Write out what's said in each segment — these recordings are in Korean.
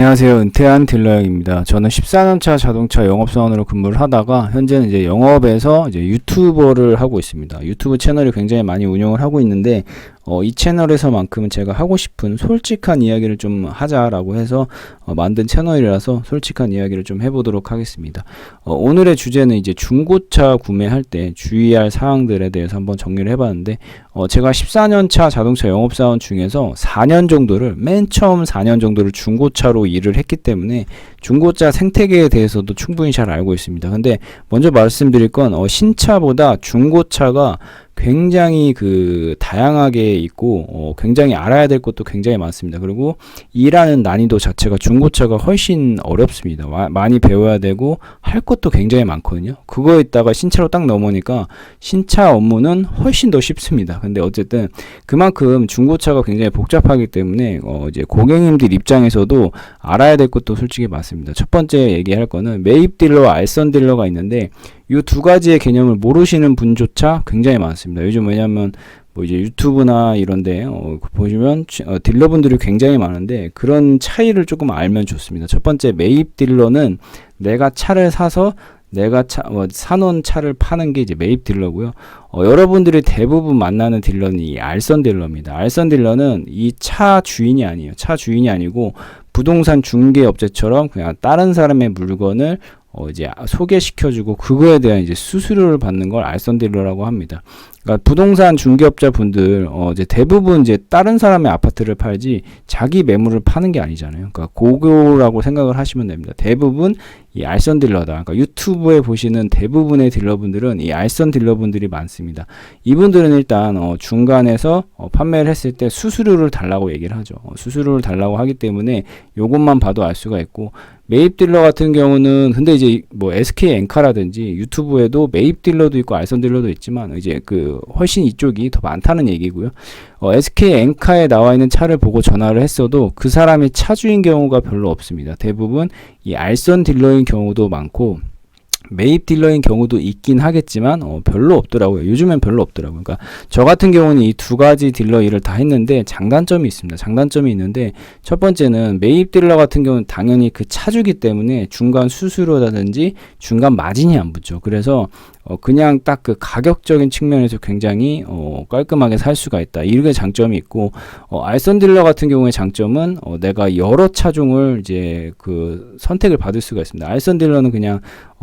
안녕하세요. 은퇴한 딜러입니다. 저는 14년차 자동차 영업사원으로 근무를 하다가 현재는 이제 영업에서 이제 유튜버를 하고 있습니다. 유튜브 채널을 굉장히 많이 운영을 하고 있는데 이 채널에서만큼은 제가 하고 싶은 솔직한 이야기를 좀 하자라고 해서 만든 채널이라서 솔직한 이야기를 좀 해보도록 하겠습니다. 오늘의 주제는 이제 중고차 구매할 때 주의할 사항들에 대해서 한번 정리를 해봤는데 제가 14년차 자동차 영업사원 중에서 4년 정도를 맨 처음 4년 정도를 중고차로 일을 했기 때문에 중고차 생태계에 대해서도 충분히 잘 알고 있습니다. 근데 먼저 말씀드릴 건 신차보다 중고차가 굉장히 다양하게 있고 굉장히 알아야 될 것도 굉장히 많습니다. 그리고 일하는 난이도 자체가 중고차가 훨씬 어렵습니다. 많이 배워야 되고 할 것도 굉장히 많거든요. 그거에다가 신차로 딱 넘어오니까 신차 업무는 훨씬 더 쉽습니다. 근데 어쨌든 그만큼 중고차가 굉장히 복잡하기 때문에 이제 고객님들 입장에서도 알아야 될 것도 솔직히 많습니다. 첫 번째 얘기할 거는 매입 딜러와 알선 딜러가 있는데 이 두 가지의 개념을 모르시는 분조차 굉장히 많습니다. 요즘 왜냐면 이제 유튜브나 이런데 보시면 딜러분들이 굉장히 많은데 그런 차이를 조금 알면 좋습니다. 첫 번째 매입 딜러는 내가 차를 사서 내가 사놓은 차를 파는 게 이제 매입 딜러고요. 여러분들이 대부분 만나는 딜러는 이 알선 딜러입니다. 알선 딜러는 이 차 주인이 아니에요. 차 주인이 아니고 부동산 중개업체처럼 그냥 다른 사람의 물건을 이제 소개시켜주고 그거에 대한 이제 수수료를 받는 걸 알선 딜러라고 합니다. 그러니까 부동산 중개업자 분들 이제 대부분 이제 다른 사람의 아파트를 팔지 자기 매물을 파는 게 아니잖아요. 그러니까 그거라고 생각을 하시면 됩니다. 대부분 이 알선 딜러다. 그러니까 유튜브에 보시는 대부분의 딜러분들은 이 알선 딜러분들이 많습니다. 이분들은 일단 중간에서 판매를 했을 때 수수료를 달라고 얘기를 하죠. 수수료를 달라고 하기 때문에 요것만 봐도 알 수가 있고 매입 딜러 같은 경우는 근데 이제 SK 엔카라든지 유튜브에도 매입 딜러도 있고 알선 딜러도 있지만 이제 훨씬 이쪽이 더 많다는 얘기고요. SK 엔카에 나와 있는 차를 보고 전화를 했어도 그 사람이 차주인 경우가 별로 없습니다. 대부분 이 알선 딜러인 경우도 많고 매입 딜러인 경우도 있긴 하겠지만 별로 없더라고요. 요즘엔 별로 없더라고요. 그러니까 저 같은 경우는 이 두 가지 딜러 일을 다 했는데 장단점이 있습니다. 장단점이 있는데 첫 번째는 매입 딜러 같은 경우는 당연히 그 차주기 때문에 중간 수수료라든지 중간 마진이 안 붙죠. 그래서 그냥 딱 그 가격적인 측면에서 굉장히 깔끔하게 살 수가 있다. 이게 장점이 있고 알선 딜러 같은 경우의 장점은 내가 여러 차종을 이제 선택을 받을 수가 있습니다. 알선 딜러는 그냥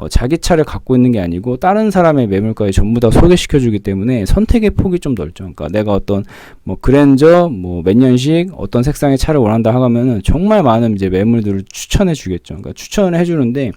자기 차를 갖고 있는 게 아니고 다른 사람의 매물까지 전부 다 소개시켜 주기 때문에 선택의 폭이 좀 넓죠. 그러니까 내가 어떤 그랜저 몇 년식 어떤 색상의 차를 원한다 하면은 정말 많은 이제 매물들을 추천해 주겠죠. 그러니까 추천을 해 주는데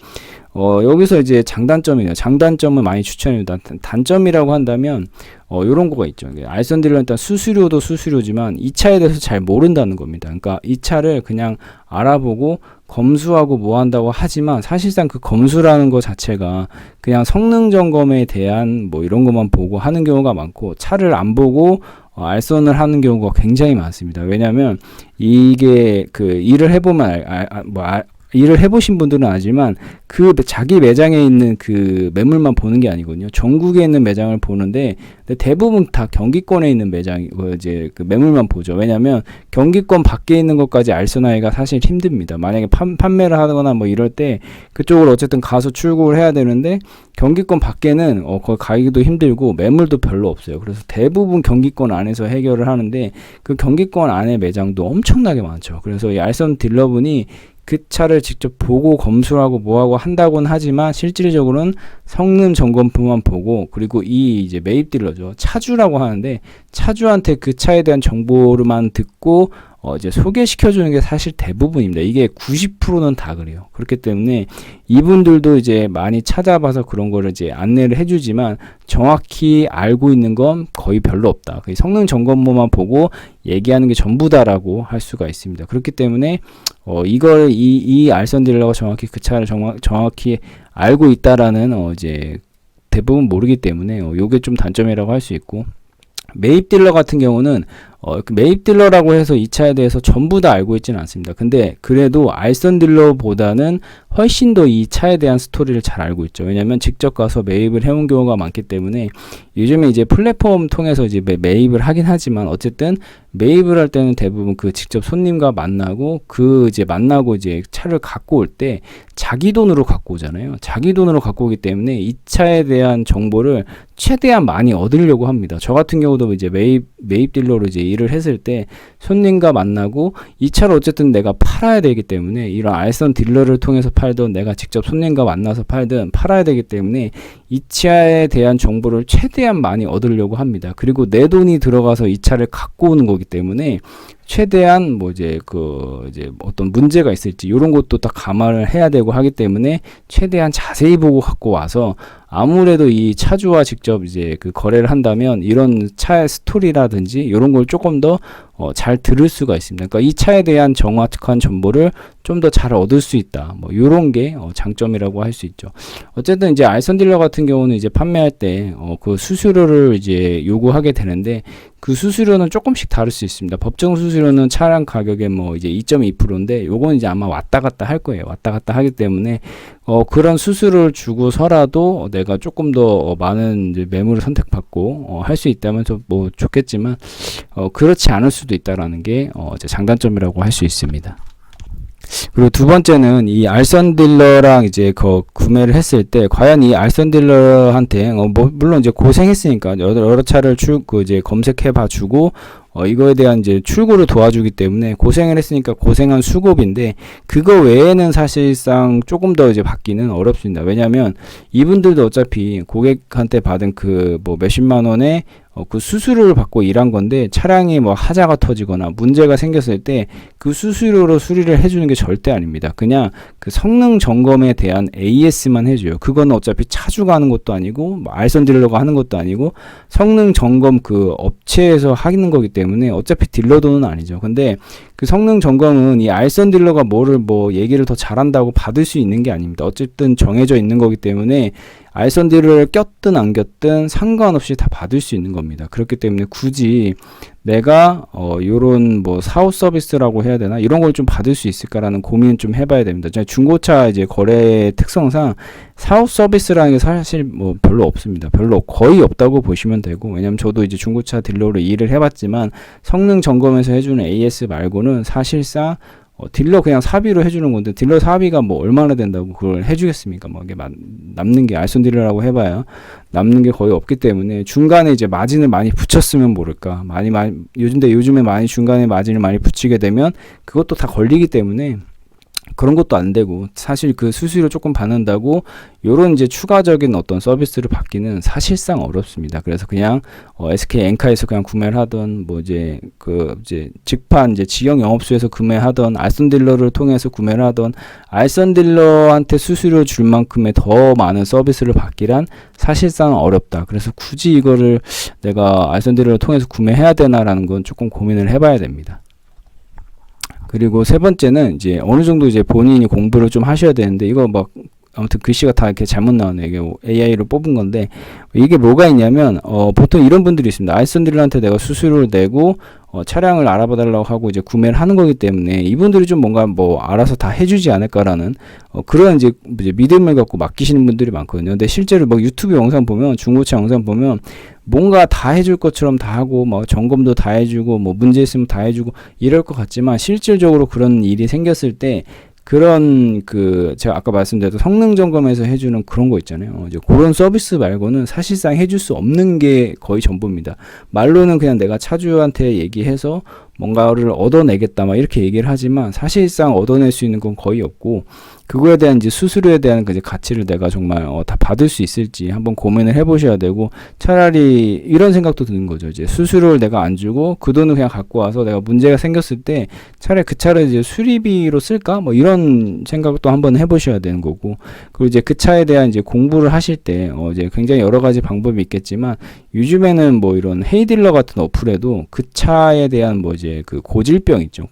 여기서 이제 장단점이에요. 장단점은 많이 추천합니다. 단점이라고 한다면 요런 거가 있죠. 알선 딜러는 일단 수수료도 수수료지만 이 차에 대해서 잘 모른다는 겁니다. 그러니까 이 차를 그냥 알아보고 검수하고 뭐 한다고 하지만 사실상 그 검수라는 거 자체가 그냥 성능 점검에 대한 이런 것만 보고 하는 경우가 많고 차를 안 보고 알선을 하는 경우가 굉장히 많습니다. 왜냐하면 이게 일을 해보면 일을 해보신 분들은 알지만 자기 매장에 있는 매물만 보는 게 아니거든요. 전국에 있는 매장을 보는데 대부분 다 경기권에 있는 매장 이제 매물만 보죠. 왜냐하면 경기권 밖에 있는 것까지 알선하기가 사실 힘듭니다. 만약에 판매를 하거나 이럴 때 그쪽으로 어쨌든 가서 출고를 해야 되는데 경기권 밖에는 거기 가기도 힘들고 매물도 별로 없어요. 그래서 대부분 경기권 안에서 해결을 하는데 그 경기권 안에 매장도 엄청나게 많죠. 그래서 이 알선 딜러분이 그 차를 직접 보고 검수하고 뭐하고 한다고는 하지만 실질적으로는 성능 점검표만 보고 그리고 이제 매입 딜러죠. 차주라고 하는데 차주한테 그 차에 대한 정보를만 듣고 이제 소개시켜주는 게 사실 대부분입니다. 이게 90%는 다 그래요. 그렇기 때문에 이분들도 이제 많이 찾아봐서 그런 거를 이제 안내를 해주지만 정확히 알고 있는 건 거의 별로 없다. 성능 점검모만 보고 얘기하는 게 전부다라고 할 수가 있습니다. 그렇기 때문에 이 알선 딜러가 정확히 그 차를 정확히 알고 있다라는 이제 대부분 모르기 때문에 요게 좀 단점이라고 할 수 있고 매입 딜러 같은 경우는 그 매입 딜러라고 해서 이 차에 대해서 전부 다 알고 있지는 않습니다. 근데 그래도 알선 딜러보다는 훨씬 더 이 차에 대한 스토리를 잘 알고 있죠. 왜냐면 직접 가서 매입을 해온 경우가 많기 때문에 요즘에 이제 플랫폼 통해서 이제 매입을 하긴 하지만 어쨌든 매입을 할 때는 대부분 그 직접 손님과 만나고 이제 만나고 이제 차를 갖고 올 때 자기 돈으로 갖고 오잖아요. 자기 돈으로 갖고 오기 때문에 이 차에 대한 정보를 최대한 많이 얻으려고 합니다. 저 같은 경우도 이제 매입 딜러로 이제 일을 했을 때 손님과 만나고 이 차를 어쨌든 내가 팔아야 되기 때문에 이런 알선 딜러를 통해서 팔든 내가 직접 손님과 만나서 팔든 팔아야 되기 때문에 이 차에 대한 정보를 최대한 많이 얻으려고 합니다. 그리고 내 돈이 들어가서 이 차를 갖고 오는 거기 때문에 최대한 뭐 이제 어떤 문제가 있을지 이런 것도 딱 감안을 해야 되고 하기 때문에 최대한 자세히 보고 갖고 와서 아무래도 이 차주와 직접 이제 그 거래를 한다면 이런 차의 스토리라든지 이런 걸 조금 더 잘 들을 수가 있습니다. 그러니까 이 차에 대한 정확한 정보를 좀 더 잘 얻을 수 있다. 뭐 이런 게 장점이라고 할 수 있죠. 어쨌든 이제 알선 딜러 같은 경우는 이제 판매할 때 그 수수료를 이제 요구하게 되는데 그 수수료는 조금씩 다를 수 있습니다. 법정 수수료는 차량 가격의 뭐 이제 2.2%인데 요건 이제 아마 왔다 갔다 할 거예요. 왔다 갔다 하기 때문에 그런 수수료를 주고서라도 내가 조금 더 많은 이제 매물을 선택받고 할 수 있다면 좀 뭐 좋겠지만 그렇지 않을 수도 있다라는 게 이제 장단점이라고 할 수 있습니다. 그리고 두 번째는 이 알선 딜러랑 이제 구매를 했을 때 과연 이 알선 딜러한테 물론 이제 고생했으니까 여러 차를 이제 검색해 봐주고 이거에 대한 이제 출고를 도와주기 때문에 고생을 했으니까 고생한 수고비인데 그거 외에는 사실상 조금 더 이제 받기는 어렵습니다. 왜냐하면 이분들도 어차피 고객한테 받은 그 뭐 몇십만 원의 그 수수료를 받고 일한 건데 차량이 뭐 하자가 터지거나 문제가 생겼을 때 그 수수료로 수리를 해주는 게 절대 아닙니다. 그냥 그 성능 점검에 대한 AS만 해줘요. 그건 어차피 차주가 하는 것도 아니고 뭐 알선 딜러가 하는 것도 아니고 성능 점검 그 업체에서 하는 거기 때문에 어차피 딜러 돈은 아니죠. 근데 그 성능 점검은 이 알선 딜러가 뭐를 뭐 얘기를 더 잘한다고 받을 수 있는 게 아닙니다. 어쨌든 정해져 있는 거기 때문에 알선 딜러를 꼈든 안 꼈든 상관없이 다 받을 수 있는 겁니다. 그렇기 때문에 굳이 내가 요런 뭐 사후 서비스라고 해야 되나 이런 걸 좀 받을 수 있을까라는 고민 좀 해봐야 됩니다. 중고차 이제 거래 특성상 사후 서비스라는 게 사실 뭐 별로 없습니다. 별로 거의 없다고 보시면 되고 왜냐면 저도 이제 중고차 딜러로 일을 해봤지만 성능 점검에서 해주는 AS 말고는 사실상 딜러 그냥 사비로 해주는 건데 딜러 사비가 뭐 얼마나 된다고 그걸 해주겠습니까? 뭐 이게 남는 게 알선 딜러라고 해봐야 남는 게 거의 없기 때문에 중간에 이제 마진을 많이 붙였으면 모를까 요즘에 많이 중간에 마진을 많이 붙이게 되면 그것도 다 걸리기 때문에 그런 것도 안 되고 사실 그 수수료 조금 받는다고 요런 이제 추가적인 어떤 서비스를 받기는 사실상 어렵습니다. 그래서 그냥 SK 엔카에서 그냥 구매를 하던 뭐 이제 직판 이제 지역 영업소에서 구매하던 알선 딜러를 통해서 구매를 하던 알선 딜러한테 수수료 줄 만큼의 더 많은 서비스를 받기란 사실상 어렵다. 그래서 굳이 이거를 내가 알선 딜러를 통해서 구매해야 되나라는 건 조금 고민을 해봐야 됩니다. 그리고 세 번째는 이제 어느 정도 이제 본인이 공부를 좀 하셔야 되는데 이거 막 아무튼 글씨가 다 이렇게 잘못 나오네요. 이게 AI로 뽑은 건데 이게 뭐가 있냐면 보통 이런 분들이 있습니다. 알선 딜러한테 내가 수수료를 내고 차량을 알아봐 달라고 하고 이제 구매를 하는 거기 때문에 이분들이 좀 뭔가 뭐 알아서 다 해주지 않을까라는 그런 이제 믿음을 갖고 맡기시는 분들이 많거든요. 근데 실제로 뭐 유튜브 영상 보면 중고차 영상 보면 뭔가 다 해줄 것처럼 다 하고 뭐 점검도 다 해주고 뭐 문제 있으면 다 해주고 이럴 것 같지만 실질적으로 그런 일이 생겼을 때 그런 제가 아까 말씀드렸던 성능 점검에서 해주는 그런 거 있잖아요. 이제 그런 서비스 말고는 사실상 해줄 수 없는 게 거의 전부입니다. 말로는 그냥 내가 차주한테 얘기해서 뭔가를 얻어내겠다 막 이렇게 얘기를 하지만 사실상 얻어낼 수 있는 건 거의 없고 그거에 대한 이제 수수료에 대한 그 가치를 내가 정말 다 받을 수 있을지 한번 고민을 해보셔야 되고 차라리 이런 생각도 드는 거죠. 이제 수수료를 내가 안 주고 그 돈을 그냥 갖고 와서 내가 문제가 생겼을 때 차라리 그 차를 이제 수리비로 쓸까? 뭐 이런 생각도 한번 해보셔야 되는 거고 그리고 이제 그 차에 대한 이제 공부를 하실 때 이제 굉장히 여러 가지 방법이 있겠지만 요즘에는 뭐 이런 헤이딜러 같은 어플에도 그 차에 대한 뭐 이제 그 고질병 있죠.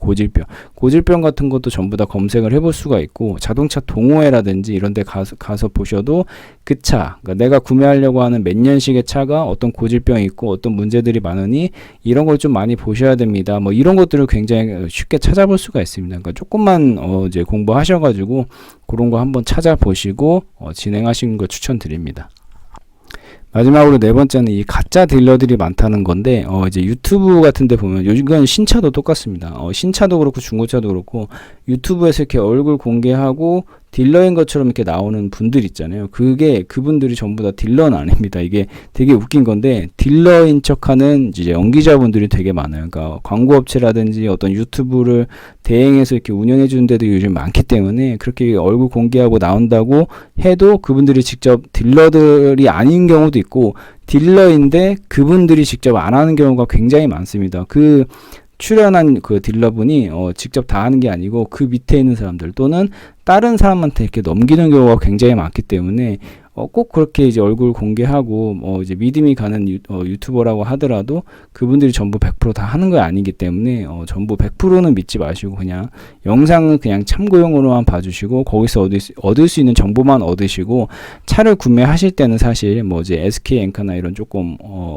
고질병 같은 것도 전부 다 검색을 해볼 수가 있고, 자동차 동호회라든지 이런 데 가서 보셔도 그 차, 그러니까 내가 구매하려고 하는 몇 년식의 차가 어떤 고질병이 있고 어떤 문제들이 많으니 이런 걸 좀 많이 보셔야 됩니다. 뭐 이런 것들을 굉장히 쉽게 찾아볼 수가 있습니다. 그러니까 조금만 이제 공부하셔가지고 그런 거 한번 찾아보시고 진행하시는 거 추천드립니다. 마지막으로 네 번째는 이 가짜 딜러들이 많다는 건데, 이제 유튜브 같은 데 보면 요즘은 신차도 똑같습니다. 신차도 그렇고 중고차도 그렇고 유튜브에서 이렇게 얼굴 공개하고 딜러인 것처럼 이렇게 나오는 분들 있잖아요. 그분들이 전부 다 딜러는 아닙니다. 이게 되게 웃긴 건데, 딜러인 척하는 이제 연기자분들이 되게 많아요. 그러니까 광고업체라든지 어떤 유튜브를 대행해서 이렇게 운영해 주는 데도 요즘 많기 때문에 그렇게 얼굴 공개하고 나온다고 해도 그분들이 직접 딜러들이 아닌 경우도 있고, 딜러인데 그분들이 직접 안 하는 경우가 굉장히 많습니다. 출연한 그 딜러분이 직접 다 하는 게 아니고 그 밑에 있는 사람들 또는 다른 사람한테 이렇게 넘기는 경우가 굉장히 많기 때문에 꼭 그렇게 이제 얼굴 공개하고 이제 믿음이 가는 유튜버라고 하더라도 그분들이 전부 100% 다 하는 거 아니기 때문에 전부 100%는 믿지 마시고 그냥 영상은 그냥 참고용으로만 봐주시고 거기서 얻을 수 있는 정보만 얻으시고, 차를 구매하실 때는 사실 뭐 이제 SK엔카나 이런 조금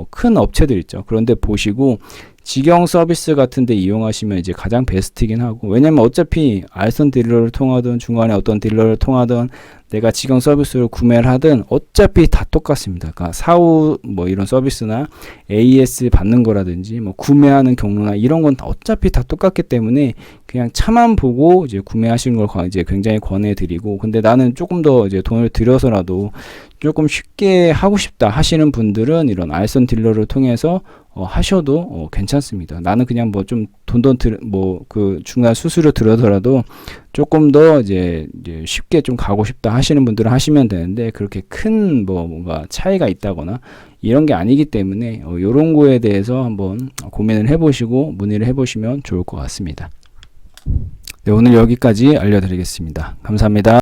큰 업체들 있죠. 그런데 보시고 직영 서비스 같은 데 이용하시면 이제 가장 베스트이긴 하고, 왜냐면 어차피 알선 딜러를 통하든 중간에 어떤 딜러를 통하든 내가 직영 서비스를 구매를 하든 어차피 다 똑같습니다. 그러니까 사후 뭐 이런 서비스나 AS 받는 거라든지 뭐 구매하는 경로나 이런 건 어차피 다 똑같기 때문에 그냥 차만 보고 이제 구매하시는 걸 이제 굉장히 권해드리고, 근데 나는 조금 더 이제 돈을 들여서라도 조금 쉽게 하고 싶다 하시는 분들은 이런 알선 딜러를 통해서 하셔도 괜찮습니다. 나는 그냥 뭐 좀 그 중간 수수료 들어더라도 조금 더 이제 쉽게 좀 가고 싶다 하시는 분들은 하시면 되는데, 그렇게 큰 뭔가 차이가 있다거나 이런 게 아니기 때문에 요런 거에 대해서 한번 고민을 해보시고 문의를 해보시면 좋을 것 같습니다. 네, 오늘 여기까지 알려드리겠습니다. 감사합니다.